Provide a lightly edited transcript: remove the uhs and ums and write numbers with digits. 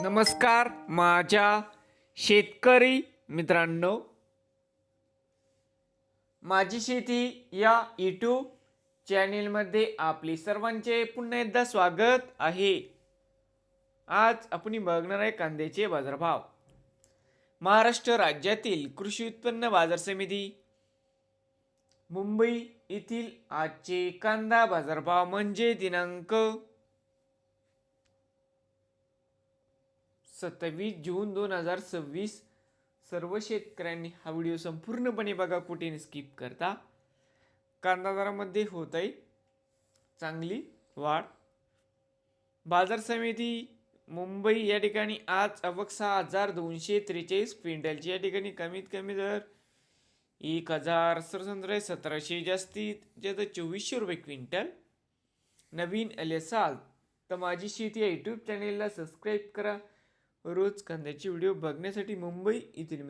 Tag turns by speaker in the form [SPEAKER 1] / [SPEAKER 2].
[SPEAKER 1] नमस्कार माझ्या शेतकरी मित्रांनो, माझी शेती या यूट्यूब चॅनेलमध्ये आपले सर्वांचे पुन्हा एकदा स्वागत आहे. आज आपण बघणार आहे कांद्याचे बाजारभाव. महाराष्ट्र राज्यातील कृषी उत्पन्न बाजार समिती मुंबई येथील आजचे कांदा बाजारभाव म्हणजे दिनांक 27 जून 2026. सर्व शेतकऱ्यांनी हा व्हिडिओ संपूर्णपणे बघा, कुठे स्किप करता. कांदा दरामध्ये होत आहे चांगली वाढ. बाजार समिती मुंबई या ठिकाणी आज आवक 6243 क्विंटलची, या ठिकाणी कमीत कमी दर 1700 जास्तीत जास्त 2400 रुपये क्विंटल. नवीन आले असाल तर माझी शेती या यूट्यूब चॅनेलला सबस्क्राईब करा रोज कांद्याचे व्हिडिओ बघण्यासाठी. मुंबई येथील